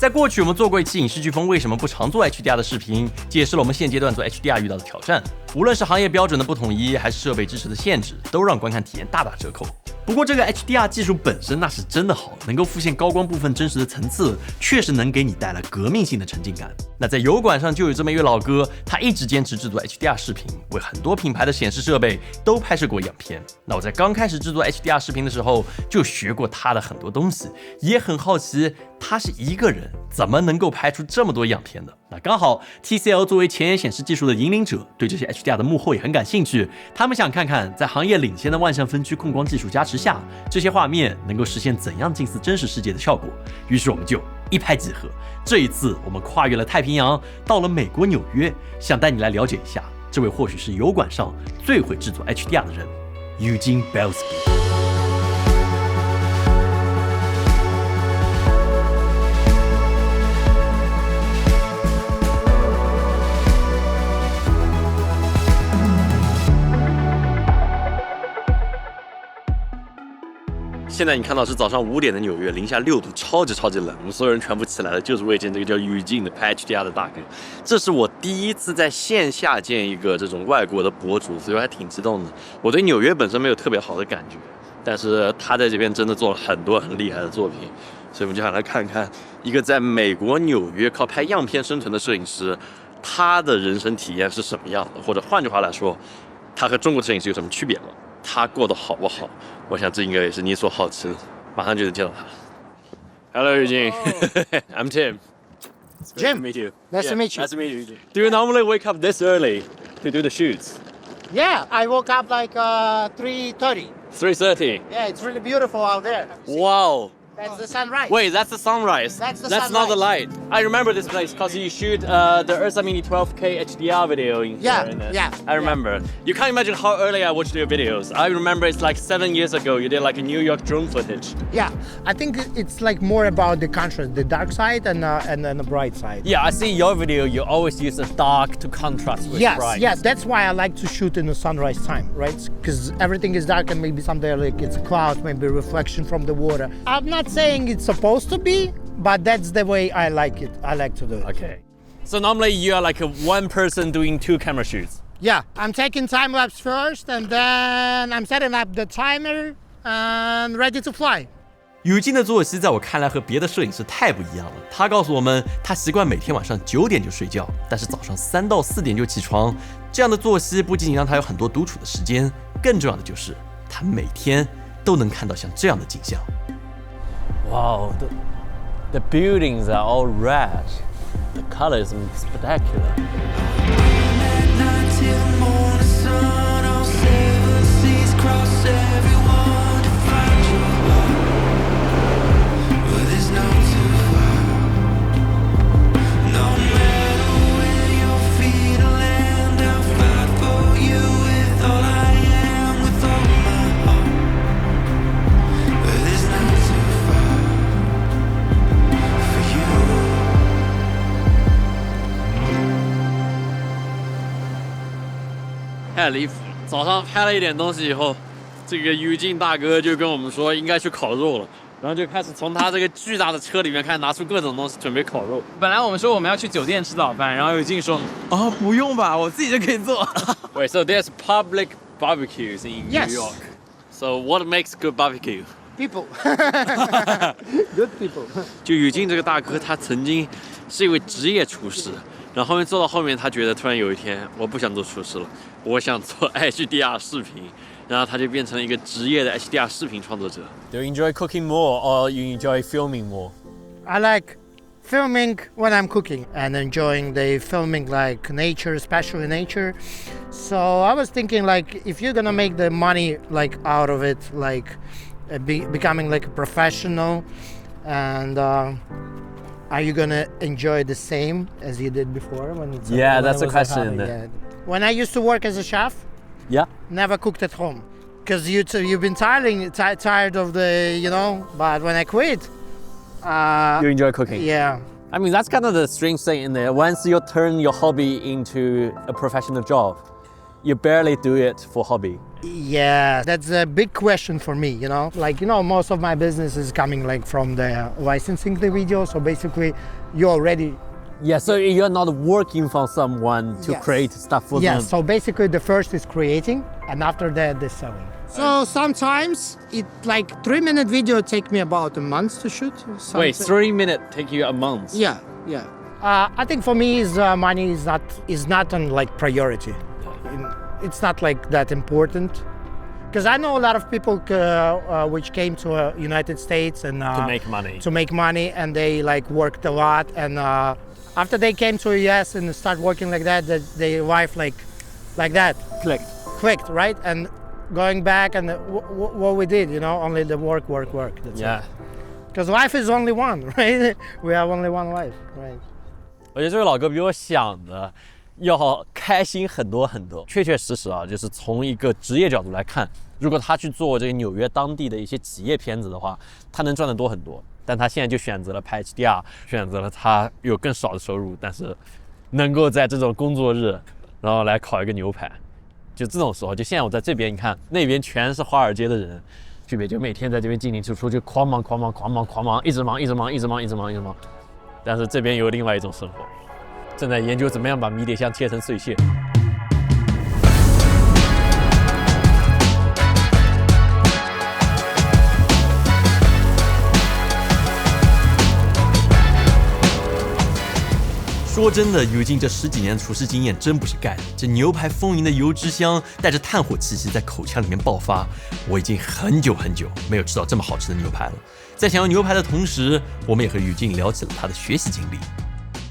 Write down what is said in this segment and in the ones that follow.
在过去，我们做过一期影视飓风为什么不常做 HDR 的视频，解释了我们现阶段做 HDR 遇到的挑战。无论是行业标准的不统一，还是设备支持的限制，都让观看体验大打折扣。不过这个 HDR 技术本身那是真的好，能够复现高光部分真实的层次，确实能给你带来革命性的沉浸感。那在油管上就有这么一位老哥，他一直坚持制作 HDR 视频，为很多品牌的显示设备都拍摄过样片。那我在刚开始制作 HDR 视频的时候，就学过他的很多东西，也很好奇他是一个人怎么能够拍出这么多样片的。那刚好 TCL 作为前沿显示技术的引领者，对这些 HDR 的幕后也很感兴趣。他们想看看在行业领先的万向分区控光技术加持下，这些画面能够实现怎样近似真实世界的效果。于是我们就一拍即合。这一次我们跨越了太平洋，到了美国纽约，想带你来了解一下这位或许是油管上最会制作 HDR 的人 Eugene Belsky。现在你看到是早上5点的纽约，零下6度，超级冷。我们所有人全部起来了，就是为见这个叫Eugene的拍 HDR 的大哥。这是我第一次在线下见一个这种外国的博主，所以我还挺激动的。我对纽约本身没有特别好的感觉，但是他在这边真的做了很多很厉害的作品，所以我们就想来看看一个在美国纽约靠拍样片生存的摄影师，他的人生体验是什么样的，或者换句话来说，他和中国的摄影师有什么区别吗？他过得好不好？我想这应该也是你所好奇的。马上就能见到他。Hello, Eugene. I'm Tim. Jim. Nice to meet you. Nice to meet you. Nice to meet you. Do you normally wake up this early to do the shoots? Yeah, I woke up like 3:30. 3:30. Yeah, it's really beautiful out there. Wow. That's the sunrise. Wait, that's the sunrise. That's the That's not the sunrise. light. I remember this place because you shoot the Ursa Mini 12K HDR video in Yeah, here. yeah, I remember. You can't imagine how early I watched your videos. I remember it's like 7 years ago you did like a New York drone footage. Yeah, I think it's like more about the contrast, the dark side and then the bright side. Yeah, I see your video. You always use the dark to contrast with Yes, bright. yes, that's why I like to shoot in the sunrise time, right? Because everything is dark and maybe someday like it's a cloud, maybe a reflection from the water. I'm not saying it's supposed to be, but that's the way I like it. I like to do it. Okay. So normally you are like a one person doing 2 camera shoots. Yeah, I'm taking time lapse first, and then I'm setting up the timer and ready to fly. Eugene 的作息在我看来和别的摄影师太不一样了。他告诉我们，他习惯每天晚上9点就睡觉，但是早上3到4点就起床。这样的作息不仅仅让他有很多独处的时间，更重要的就是他每天都能看到像这样的景象。Wow, the buildings are all red. The color is spectacular.太离谱了！早上拍了一点东西以后，这个Eugene大哥就跟我们说应该去烤肉了，然后就开始从他这个巨大的车里面开始拿出各种东西准备烤肉。本来我们说我们要去酒店吃早饭，然后Eugene说不用吧，我自己就可以做。Wait, so there's public barbecues in New Yes. York. So what makes good barbecue? People. Good people. 就Eugene这个大哥，他曾经是一位职业厨师。然后后面做到后面，他觉得突然有一天，我不想做厨师了，我想做 HDR 视频，然后他就变成了一个职业的 HDR 视频创作者。Do you enjoy cooking more, or you enjoy filming more? I like filming when I'm cooking and enjoying the filming like nature, especially nature. So I was thinking like if you're gonna make the money like out of it, like becoming like a professional, and are you gonna enjoy the same as you did before when it's Yeah, when that's it a was question. hobby? Yeah. When I used to work as a chef, Yeah. never cooked at home because you've been tired of the But when I quit, You enjoy cooking? yeah. I mean, that's kind of the strange thing in there. Once you turn your hobby into a professional job, you barely do it for hobby. Yeah, that's a big question for me, you know. Like, you know, most of my business is coming like from the licensing the video. So basically, you already... Yeah, so you're not working for someone to Yes. create stuff for Yeah, them. so basically the first is creating and after that the selling. So sometimes it like 3-minute video take me about a month to shoot. Wait, 3 minutes take you a month? Yeah. I think for me is money is not on like priority. It's not like that important. Because I know a lot of people which came to United States and To make money. and they like worked a lot and after they came to US and start working like that their life like that clicked, right? And going back and what we did, you know, only the work. That's Yeah. Because life is only one, right? We have only one life, right? 我觉得这位老哥比我想的要开心很多很多。确确实实啊，就是从一个职业角度来看，如果他去做这个纽约当地的一些企业片子的话，他能赚得多很多。但他现在就选择了拍 HDR， 选择了他有更少的收入，但是能够在这种工作日，然后来烤一个牛排。就这种时候，就现在我在这边，你看那边全是华尔街的人，区别就每天在这边进进出出，就狂忙，一直忙。但是这边有另外一种生活，正在研究怎么样把迷迭香切成碎屑。说真的，尤金这10几年的厨师经验真不是盖的。这牛排丰盈的油脂香带着炭火气息在口腔里面爆发，我已经很久没有吃到这么好吃的牛排了。在享用牛排的同时，我们也和尤金聊起了他的学习经历。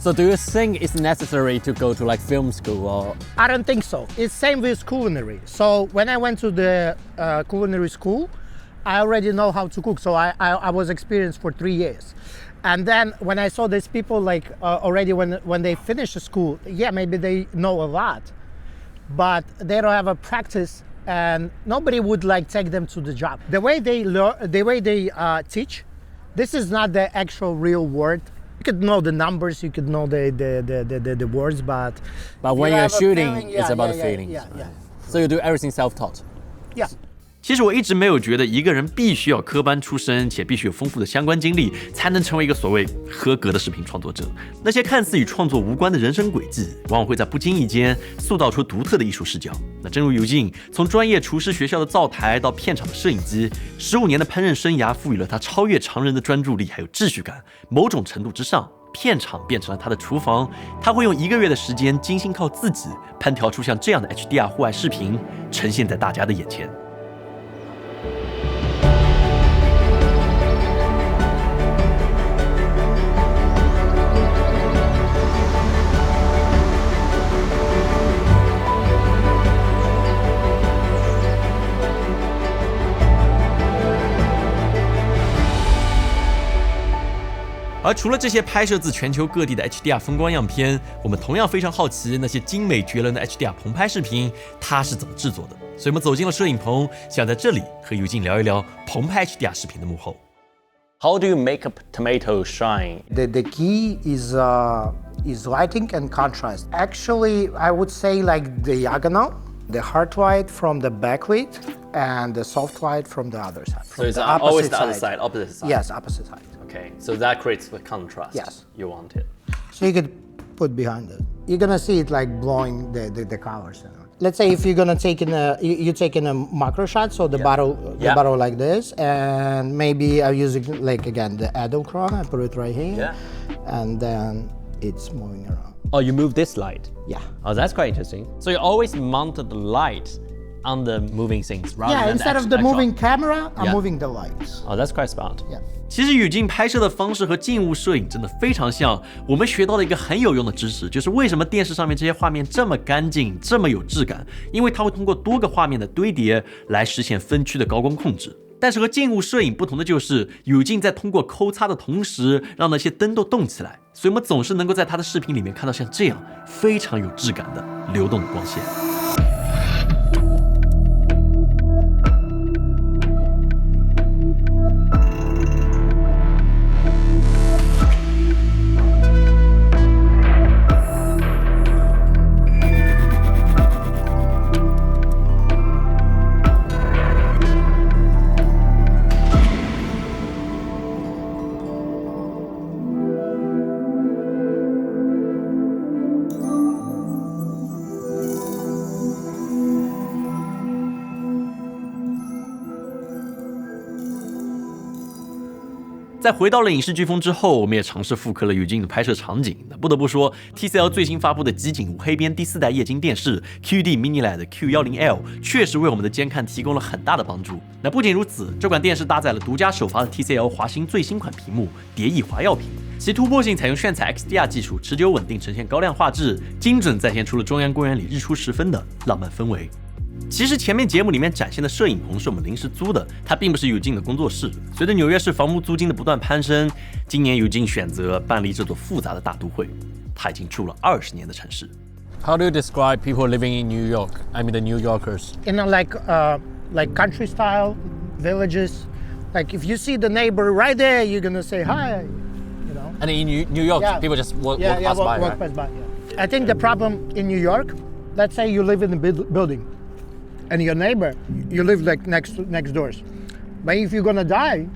So do you think it's necessary to go to like film school or? I don't think so. It's same with culinary. So when I went to the culinary school, I already know how to cook. So I was experienced for 3 years. And then when I saw these people like already when they finish the school, yeah, maybe they know a lot, but they don't have a practice and nobody would like take them to the job. The way they learn, the way they teach, this is not the actual real word. You could know the numbers, you could know the words, but when you're shooting, feeling, it's about the feelings. Yeah. So you do everything self-taught. Yeah. 其实我一直没有觉得一个人必须要科班出身，且必须有丰富的相关经历，才能成为一个所谓合格的视频创作者。那些看似与创作无关的人生轨迹，往往会在不经意间塑造出独特的艺术视角。那正如尤金，从专业厨师学校的灶台到片场的摄影机，15年的烹饪生涯赋予了他超越常人的专注力还有秩序感。某种程度之上，片场变成了他的厨房，他会用1个月的时间，精心靠自己烹调出像这样的 HDR 户外视频，呈现在大家的眼前。而除了这些拍摄自全球各地的 HDR 风光样片，我们同样非常好奇那些精美绝伦的 HDR 棚拍视频，它是怎么制作的。所以我们走进了摄影棚，想在这里和尤金聊一聊棚拍 HDR 视频的幕后。How do you make a tomato shine? The key is lighting and contrast. Actually, I would say like diagonal, the hard light from the backlit and the soft light from the other side. So it's always the other side, opposite side. Yes, opposite side. Okay, so that creates the contrast. Yes. You want it. So you could put behind it. You're gonna see it like blowing the colors. Let's say if you're gonna take in you take in a macro shot, so the bottle like this, and maybe I'm using like again the Edelkrone. I put it right here, and then it's moving around. Oh, you move this light. Yeah. Oh, that's quite interesting. So you always mounted the light on the moving things rather Yeah, than instead of the actual. moving camera, I'm Yeah. moving the lights. Oh, that's quite smart. Yeah. 其实语境拍摄的方式和静物摄影真的非常像，我们学到了一个很有用的知识，就是为什么电视上面这些画面这么干净，这么有质感，因为它会通过多个画面的堆叠来实现分区的高光控制。但是和静物摄影不同的就是，语境在通过抠擦的同时，让那些灯都动起来，所以我们总是能够在他的视频里面看到像这样非常有质感的流动的光线。在回到了影视飓风之后，我们也尝试复刻了Eugene的拍摄场景。那不得不说 ，TCL 最新发布的极景无黑边第4代液晶电视 QD Mini LED Q10L 确实为我们的监看提供了很大的帮助。那不仅如此，这款电视搭载了独家首发的 TCL 华星最新款屏幕蝶翼华耀屏，其突破性采用炫彩 XDR 技术，持久稳定呈现高亮画质，精准再现出了中央公园里日出时分的浪漫氛围。其实前面节目里面展现的摄影棚是我们临时租的，它并不是Eugene的工作室。随着纽约市房屋租金的不断攀升，今年Eugene选择搬离这座复杂的大都会，他已经住了20年的城市。How do you describe people living in New York? I mean the New Yorkers. You know, like country style villages. Like if you see the neighbor right there, you're gonna say hi. You know. And in New York, people just walk past by, walk right? past by. Yeah. I think the problem in New York, let's say you live in a building, and your neighbor, you live like next doors. But if you're gonna die,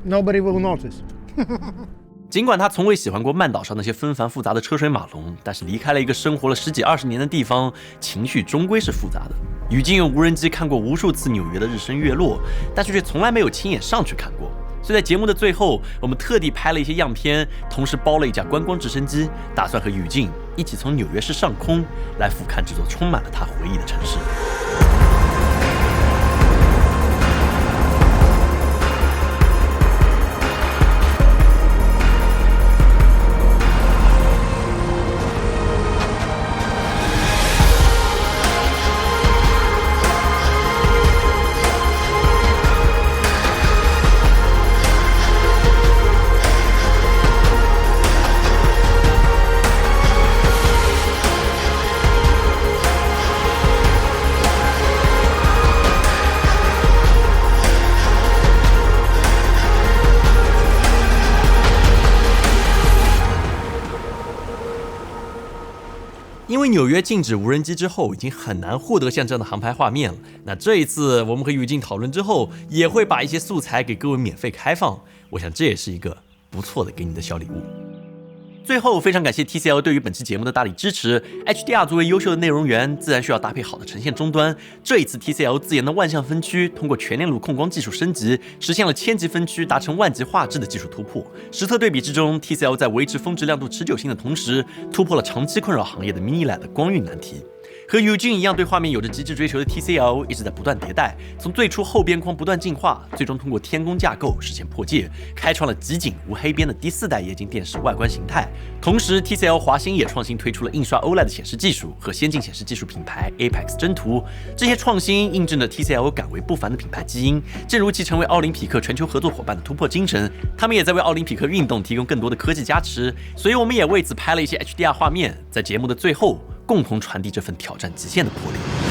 nobody will notice. 尽管他从未喜欢过曼岛上那些纷繁复杂的车水马龙，但是离开了一个生活了10几20年的地方，情绪终归是复杂的。Eugene用无人机看过无数次纽约的日升月落，但是却从来没有亲眼上去看过。所以在节目的最后，我们特地拍了一些样片，同时包了一架观光直升机，打算和Eugene一起从纽约市上空来俯瞰这座充满了他回忆的城市。因为纽约禁止无人机之后，已经很难获得像这样的航拍画面了。那这一次我们和Eugene讨论之后，也会把一些素材给各位免费开放。我想这也是一个不错的给你的小礼物。最后，非常感谢 TCL 对于本期节目的大力支持。HDR 作为优秀的内容源，自然需要搭配好的呈现终端。这一次 TCL 自研的万象分区，通过全链路控光技术升级，实现了1000级分区达成10000级画质的技术突破。时特对比之中 ，TCL 在维持峰值亮度持久性的同时，突破了长期困扰行业的 Mini LED 的光晕难题。和Eugene一样对画面有着极致追求的 TCL 一直在不断迭代，从最初厚边框不断进化，最终通过天宫架构实现破界，开创了极景无黑边的第4代液晶电视外观形态。同时 TCL 华星也创新推出了印刷 OLED 显示技术和先进显示技术品牌 Apex 真图，这些创新印证了 TCL 敢为不凡的品牌基因。正如其成为奥林匹克全球合作伙伴的突破精神，他们也在为奥林匹克运动提供更多的科技加持。所以我们也为此拍了一些 HDR 画面，在节目的最后共同传递这份挑战极限的魄力。